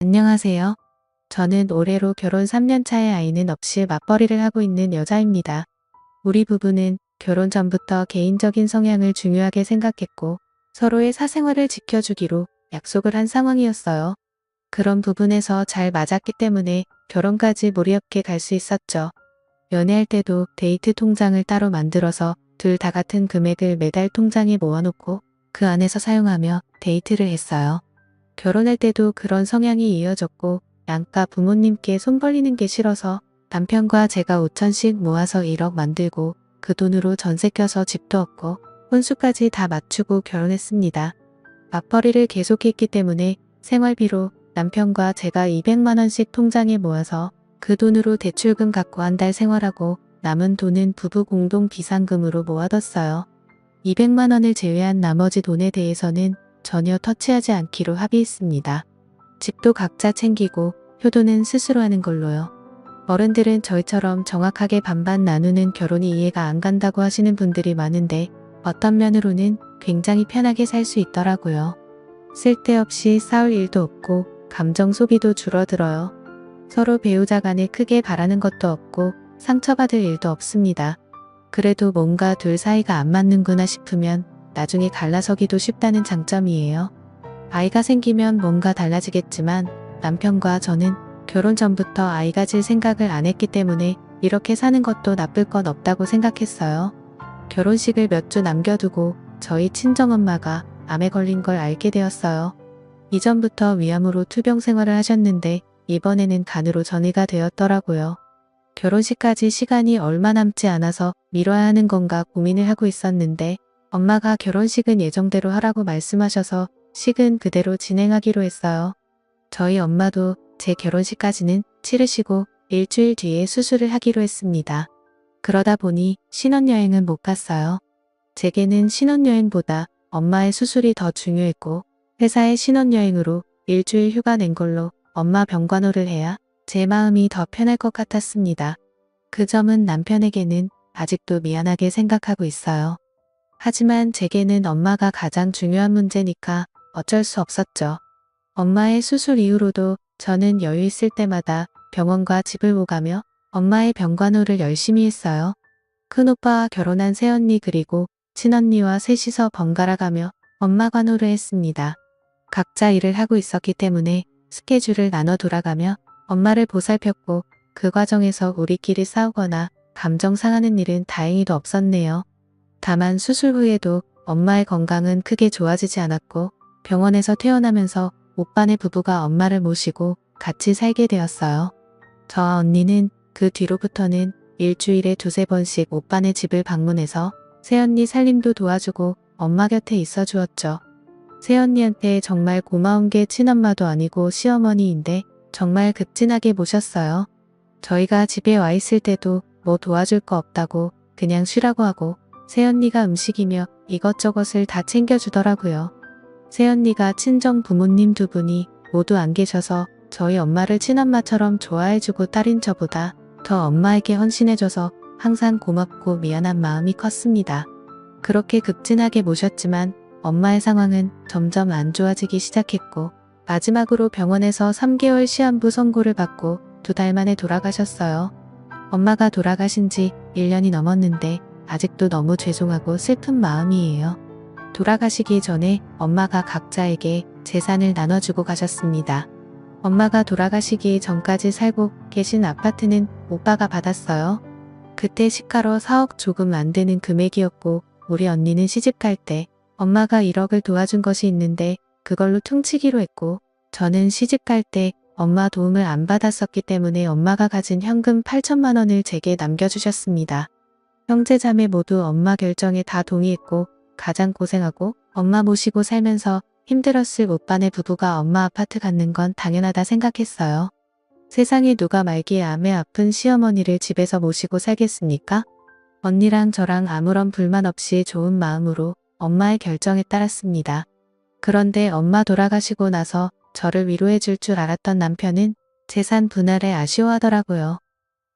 안녕하세요. 저는 올해로 결혼 3년 차의 아이는 없이 맞벌이를 하고 있는 여자입니다. 우리 부부는 결혼 전부터 개인적인 성향을 중요하게 생각했고 서로의 사생활을 지켜주기로 약속을 한 상황이었어요. 그런 부분에서 잘 맞았기 때문에 결혼까지 무리 없게 갈 수 있었죠. 연애할 때도 데이트 통장을 따로 만들어서 둘 다 같은 금액을 매달 통장에 모아놓고 그 안에서 사용하며 데이트를 했어요. 결혼할 때도 그런 성향이 이어졌고 양가 부모님께 손 벌리는 게 싫어서 남편과 제가 5천씩 모아서 1억 만들고 그 돈으로 전세 껴서 집도 얻고 혼수까지 다 맞추고 결혼했습니다. 맞벌이를 계속했기 때문에 생활비로 남편과 제가 200만 원씩 통장에 모아서 그 돈으로 대출금 갚고 한 달 생활하고 남은 돈은 부부 공동 비상금으로 모아뒀어요. 200만 원을 제외한 나머지 돈에 대해서는 전혀 터치하지 않기로 합의했습니다. 집도 각자 챙기고 효도는 스스로 하는 걸로요. 어른들은 저희처럼 정확하게 반반 나누는 결혼이 이해가 안 간다고 하시는 분들이 많은데 어떤 면으로는 굉장히 편하게 살 수 있더라고요. 쓸데없이 싸울 일도 없고 감정 소비도 줄어들어요. 서로 배우자 간에 크게 바라는 것도 없고 상처받을 일도 없습니다. 그래도 뭔가 둘 사이가 안 맞는구나 싶으면 나중에 갈라서기도 쉽다는 장점이에요. 아이가 생기면 뭔가 달라지겠지만 남편과 저는 결혼 전부터 아이 가질 생각을 안 했기 때문에 이렇게 사는 것도 나쁠 건 없다고 생각했어요. 결혼식을 몇 주 남겨두고 저희 친정엄마가 암에 걸린 걸 알게 되었어요. 이전부터 위암으로 투병 생활을 하셨는데 이번에는 간으로 전이가 되었더라고요. 결혼식까지 시간이 얼마 남지 않아서 미뤄야 하는 건가 고민을 하고 있었는데 엄마가 결혼식은 예정대로 하라고 말씀하셔서 식은 그대로 진행하기로 했어요. 저희 엄마도 제 결혼식까지는 치르시고 일주일 뒤에 수술을 하기로 했습니다. 그러다 보니 신혼여행은 못 갔어요. 제게는 신혼여행보다 엄마의 수술이 더 중요했고 회사의 신혼여행으로 일주일 휴가 낸 걸로 엄마 병간호를 해야 제 마음이 더 편할 것 같았습니다. 그 점은 남편에게는 아직도 미안하게 생각하고 있어요. 하지만 제게는 엄마가 가장 중요한 문제니까 어쩔 수 없었죠. 엄마의 수술 이후로도 저는 여유 있을 때마다 병원과 집을 오가며 엄마의 병간호를 열심히 했어요. 큰오빠와 결혼한 새언니 그리고 친언니와 셋이서 번갈아 가며 엄마 간호를 했습니다. 각자 일을 하고 있었기 때문에 스케줄을 나눠 돌아가며 엄마를 보살폈고 그 과정에서 우리끼리 싸우거나 감정 상하는 일은 다행히도 없었네요. 다만 수술 후에도 엄마의 건강은 크게 좋아지지 않았고 병원에서 퇴원하면서 오빠네 부부가 엄마를 모시고 같이 살게 되었어요. 저와 언니는 그 뒤로부터는 일주일에 2~3번씩 오빠네 집을 방문해서 새언니 살림도 도와주고 엄마 곁에 있어 주었죠. 새언니한테 정말 고마운 게 친엄마도 아니고 시어머니인데 정말 급진하게 모셨어요. 저희가 집에 와 있을 때도 뭐 도와줄 거 없다고 그냥 쉬라고 하고 새언니가 음식이며 이것저것을 다 챙겨주더라고요. 새언니가 친정 부모님 두 분이 모두 안 계셔서 저희 엄마를 친엄마처럼 좋아해주고 딸인 저보다 더 엄마에게 헌신해줘서 항상 고맙고 미안한 마음이 컸습니다. 그렇게 급진하게 모셨지만 엄마의 상황은 점점 안 좋아지기 시작했고 마지막으로 병원에서 3개월 시한부 선고를 받고 2달 만에 돌아가셨어요. 엄마가 돌아가신 지 1년이 넘었는데 아직도 너무 죄송하고 슬픈 마음이에요. 돌아가시기 전에 엄마가 각자에게 재산을 나눠주고 가셨습니다. 엄마가 돌아가시기 전까지 살고 계신 아파트는 오빠가 받았어요. 그때 시가로 4억 조금 안 되는 금액이었고 우리 언니는 시집갈 때 엄마가 1억을 도와준 것이 있는데 그걸로 퉁치기로 했고 저는 시집갈 때 엄마 도움을 안 받았었기 때문에 엄마가 가진 현금 8천만 원을 제게 남겨주셨습니다. 형제 자매 모두 엄마 결정에 다 동의했고 가장 고생하고 엄마 모시고 살면서 힘들었을 오빠네 부부가 엄마 아파트 갖는 건 당연하다 생각했어요. 세상에 누가 말기에 암에 아픈 시어머니를 집에서 모시고 살겠습니까? 언니랑 저랑 아무런 불만 없이 좋은 마음으로 엄마의 결정에 따랐습니다. 그런데 엄마 돌아가시고 나서 저를 위로해 줄 줄 알았던 남편은 재산 분할에 아쉬워하더라고요.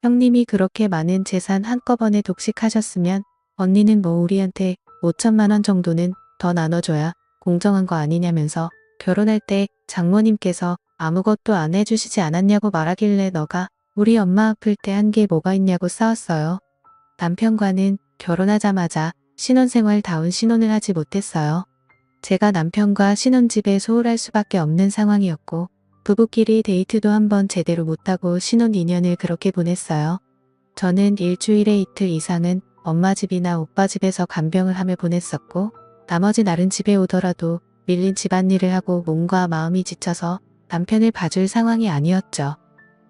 형님이 그렇게 많은 재산 한꺼번에 독식하셨으면 언니는 뭐 우리한테 5천만 원 정도는 더 나눠줘야 공정한 거 아니냐면서 결혼할 때 장모님께서 아무것도 안 해주시지 않았냐고 말하길래 너가 우리 엄마 아플 때 한 게 뭐가 있냐고 싸웠어요. 남편과는 결혼하자마자 신혼생활다운 신혼을 하지 못했어요. 제가 남편과 신혼집에 소홀할 수밖에 없는 상황이었고 부부끼리 데이트도 한번 제대로 못하고 신혼 2년을 그렇게 보냈어요. 저는 일주일에 이틀 이상은 엄마 집이나 오빠 집에서 간병을 하며 보냈었고 나머지 날은 집에 오더라도 밀린 집안일을 하고 몸과 마음이 지쳐서 남편을 봐줄 상황이 아니었죠.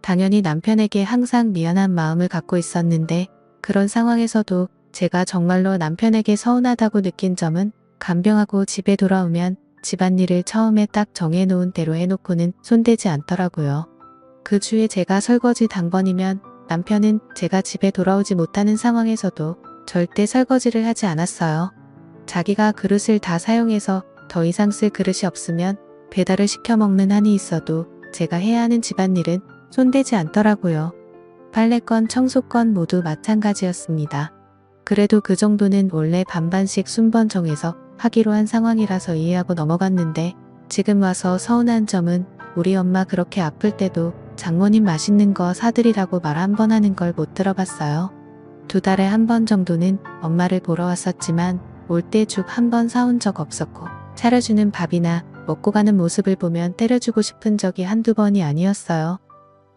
당연히 남편에게 항상 미안한 마음을 갖고 있었는데 그런 상황에서도 제가 정말로 남편에게 서운하다고 느낀 점은 간병하고 집에 돌아오면 집안일을 처음에 딱 정해놓은 대로 해놓고는 손대지 않더라고요. 그 주에 제가 설거지 당번이면 남편은 제가 집에 돌아오지 못하는 상황에서도 절대 설거지를 하지 않았어요. 자기가 그릇을 다 사용해서 더 이상 쓸 그릇이 없으면 배달을 시켜 먹는 한이 있어도 제가 해야 하는 집안일은 손대지 않더라고요. 빨래건, 청소건 모두 마찬가지였습니다. 그래도 그 정도는 원래 반반씩 순번 정해서 하기로 한 상황이라서 이해하고 넘어갔는데 지금 와서 서운한 점은 우리 엄마 그렇게 아플 때도 장모님 맛있는 거 사드리라고 말 한 번 하는 걸 못 들어봤어요. 2달에 한 번 정도는 엄마를 보러 왔었지만 올 때 죽 한 번 사온 적 없었고 차려주는 밥이나 먹고 가는 모습을 보면 때려주고 싶은 적이 한두 번이 아니었어요.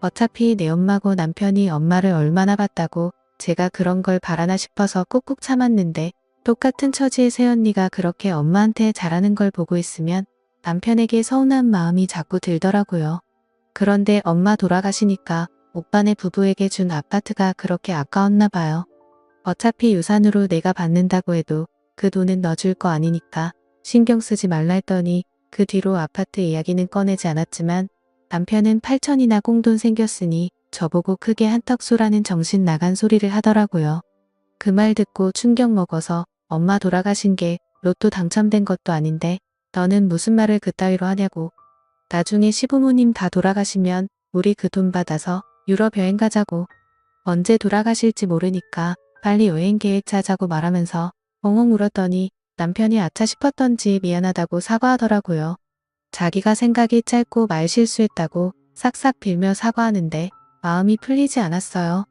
어차피 내 엄마고 남편이 엄마를 얼마나 봤다고 제가 그런 걸 바라나 싶어서 꾹꾹 참았는데 똑같은 처지의 새언니가 그렇게 엄마한테 잘하는 걸 보고 있으면 남편에게 서운한 마음이 자꾸 들더라고요. 그런데 엄마 돌아가시니까 오빠네 부부에게 준 아파트가 그렇게 아까웠나 봐요. 어차피 유산으로 내가 받는다고 해도 그 돈은 넣어줄 거 아니니까 신경 쓰지 말라 했더니 그 뒤로 아파트 이야기는 꺼내지 않았지만 남편은 8천이나 꽁돈 생겼으니 저보고 크게 한턱 쏘라는 정신 나간 소리를 하더라고요. 그 말 듣고 충격 먹어서 엄마 돌아가신 게 로또 당첨된 것도 아닌데 너는 무슨 말을 그따위로 하냐고. 나중에 시부모님 다 돌아가시면 우리 그 돈 받아서 유럽 여행 가자고. 언제 돌아가실지 모르니까 빨리 여행 계획 짜자고 말하면서 엉엉 울었더니 남편이 아차 싶었던지 미안하다고 사과하더라고요. 자기가 생각이 짧고 말 실수했다고 싹싹 빌며 사과하는데 마음이 풀리지 않았어요.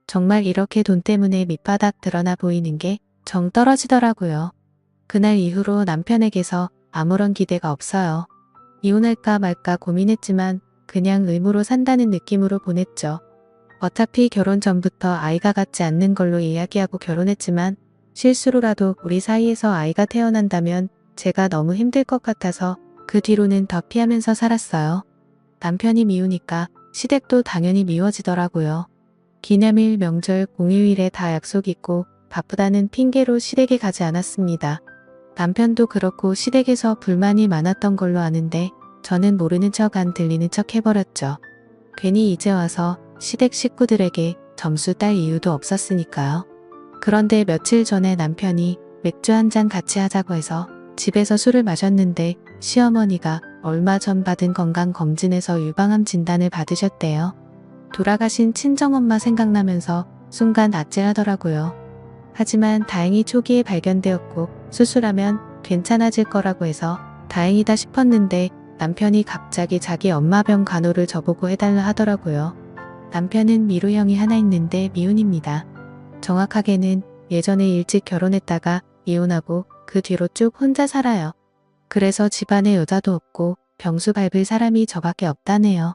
정말 이렇게 돈 때문에 밑바닥 드러나 보이는 게 정 떨어지더라고요. 그날 이후로 남편에게서 아무런 기대가 없어요. 이혼할까 말까 고민했지만 그냥 의무로 산다는 느낌으로 보냈죠. 어차피 결혼 전부터 아이가 같지 않는 걸로 이야기하고 결혼했지만 실수로라도 우리 사이에서 아이가 태어난다면 제가 너무 힘들 것 같아서 그 뒤로는 더 피하면서 살았어요. 남편이 미우니까 시댁도 당연히 미워지더라고요. 기념일, 명절, 공휴일에 다 약속 있고 바쁘다는 핑계로 시댁에 가지 않았습니다. 남편도 그렇고 시댁에서 불만이 많았던 걸로 아는데 저는 모르는 척 안 들리는 척 해버렸죠. 괜히 이제 와서 시댁 식구들에게 점수 딸 이유도 없었으니까요. 그런데 며칠 전에 남편이 맥주 한 잔 같이 하자고 해서 집에서 술을 마셨는데 시어머니가 얼마 전 받은 건강검진에서 유방암 진단을 받으셨대요. 돌아가신 친정엄마 생각나면서 순간 아찔하더라고요. 하지만 다행히 초기에 발견되었고 수술하면 괜찮아질 거라고 해서 다행이다 싶었는데 남편이 갑자기 자기 엄마병 간호를 저보고 해달라 하더라고요. 남편은 미루형이 하나 있는데 미혼입니다. 정확하게는 예전에 일찍 결혼했다가 이혼하고 그 뒤로 쭉 혼자 살아요. 그래서 집안에 여자도 없고 병수 밟을 사람이 저밖에 없다네요.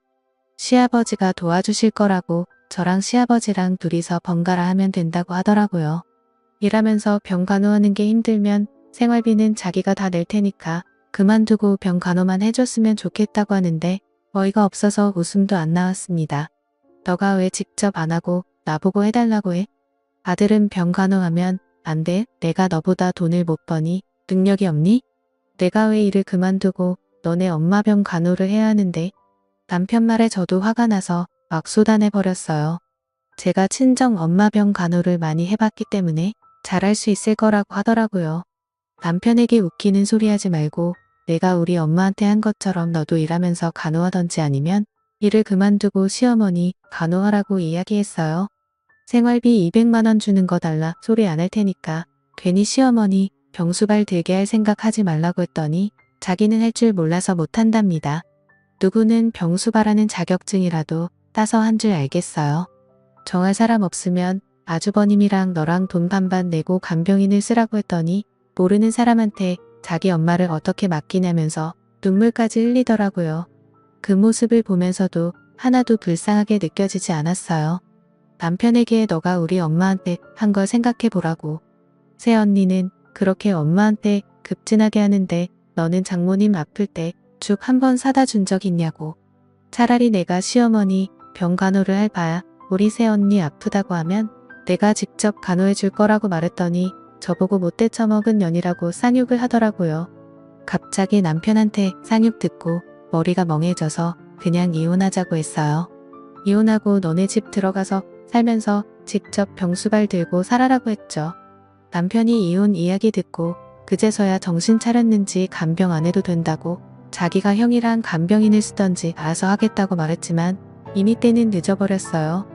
시아버지가 도와주실 거라고 저랑 시아버지랑 둘이서 번갈아 하면 된다고 하더라고요. 일하면서 병 간호하는 게 힘들면 생활비는 자기가 다 낼 테니까 그만두고 병 간호만 해줬으면 좋겠다고 하는데 어이가 없어서 웃음도 안 나왔습니다. 너가 왜 직접 안 하고 나보고 해달라고 해? 아들은 병 간호하면 안 돼? 내가 너보다 돈을 못 버니? 능력이 없니? 내가 왜 일을 그만두고 너네 엄마 병 간호를 해야 하는데? 남편 말에 저도 화가 나서 막 쏟아내버렸어요. 제가 친정 엄마 병 간호를 많이 해봤기 때문에 잘할 수 있을 거라고 하더라고요. 남편에게 웃기는 소리 하지 말고 내가 우리 엄마한테 한 것처럼 너도 일하면서 간호하던지 아니면 일을 그만두고 시어머니 간호하라고 이야기했어요. 생활비 200만 원 주는 거 달라 소리 안 할 테니까 괜히 시어머니 병수발 들게 할 생각 하지 말라고 했더니 자기는 할 줄 몰라서 못한답니다. 누구는 병수바라는 자격증이라도 따서 한 줄 알겠어요. 정할 사람 없으면 아주버님이랑 너랑 돈 반반 내고 간병인을 쓰라고 했더니 모르는 사람한테 자기 엄마를 어떻게 맡기냐면서 눈물까지 흘리더라고요. 그 모습을 보면서도 하나도 불쌍하게 느껴지지 않았어요. 남편에게 너가 우리 엄마한테 한 걸 생각해 보라고. 새언니는 그렇게 엄마한테 급진하게 하는데 너는 장모님 아플 때 죽 한 번 사다 준 적 있냐고. 차라리 내가 시어머니 병 간호를 할 바야 우리 새언니 아프다고 하면 내가 직접 간호해 줄 거라고 말했더니 저보고 못돼 처먹은 년이라고 쌍욕을 하더라고요. 갑자기 남편한테 쌍욕 듣고 머리가 멍해져서 그냥 이혼하자고 했어요. 이혼하고 너네 집 들어가서 살면서 직접 병수발 들고 살아라고 했죠. 남편이 이혼 이야기 듣고 그제서야 정신 차렸는지 간병 안 해도 된다고 자기가 형이랑 간병인을 쓰던지 알아서 하겠다고 말했지만 이미 때는 늦어버렸어요.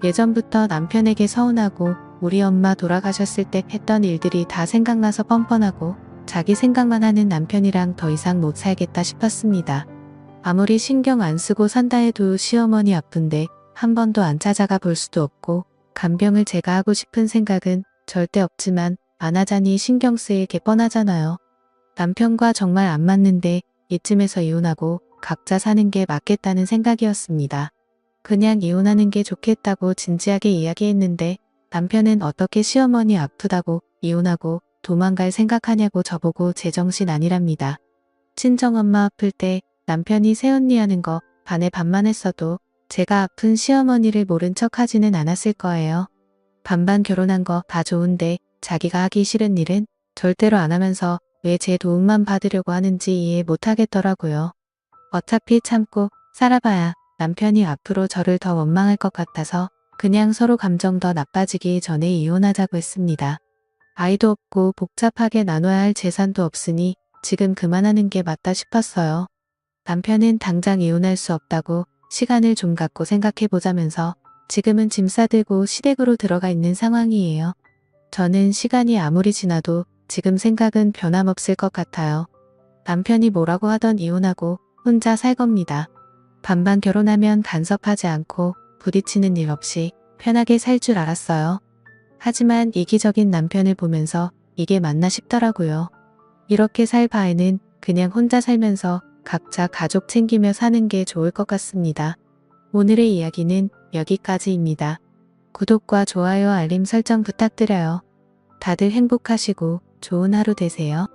예전부터 남편에게 서운하고 우리 엄마 돌아가셨을 때 했던 일들이 다 생각나서 뻔뻔하고 자기 생각만 하는 남편이랑 더 이상 못 살겠다 싶었습니다. 아무리 신경 안 쓰고 산다 해도 시어머니 아픈데 한 번도 안 찾아가 볼 수도 없고 간병을 제가 하고 싶은 생각은 절대 없지만 안 하자니 신경 쓰일 게 뻔하잖아요. 남편과 정말 안 맞는데 이쯤에서 이혼하고 각자 사는 게 맞겠다는 생각이었습니다. 그냥 이혼하는 게 좋겠다고 진지하게 이야기했는데 남편은 어떻게 시어머니 아프다고 이혼하고 도망갈 생각하냐고 저보고 제정신 아니랍니다. 친정엄마 아플 때 남편이 새언니 하는 거 반에 반만 했어도 제가 아픈 시어머니를 모른 척 하지는 않았을 거예요. 반반 결혼한 거 다 좋은데 자기가 하기 싫은 일은 절대로 안 하면서 왜 제 도움만 받으려고 하는지 이해 못 하겠더라고요. 어차피 참고 살아봐야 남편이 앞으로 저를 더 원망할 것 같아서 그냥 서로 감정 더 나빠지기 전에 이혼하자고 했습니다. 아이도 없고 복잡하게 나눠야 할 재산도 없으니 지금 그만하는 게 맞다 싶었어요. 남편은 당장 이혼할 수 없다고 시간을 좀 갖고 생각해보자면서 지금은 짐 싸들고 시댁으로 들어가 있는 상황이에요. 저는 시간이 아무리 지나도 지금 생각은 변함없을 것 같아요. 남편이 뭐라고 하던 이혼하고 혼자 살 겁니다. 반반 결혼하면 간섭하지 않고 부딪히는 일 없이 편하게 살 줄 알았어요. 하지만 이기적인 남편을 보면서 이게 맞나 싶더라고요. 이렇게 살 바에는 그냥 혼자 살면서 각자 가족 챙기며 사는 게 좋을 것 같습니다. 오늘의 이야기는 여기까지입니다. 구독과 좋아요 알림 설정 부탁드려요. 다들 행복하시고 좋은 하루 되세요.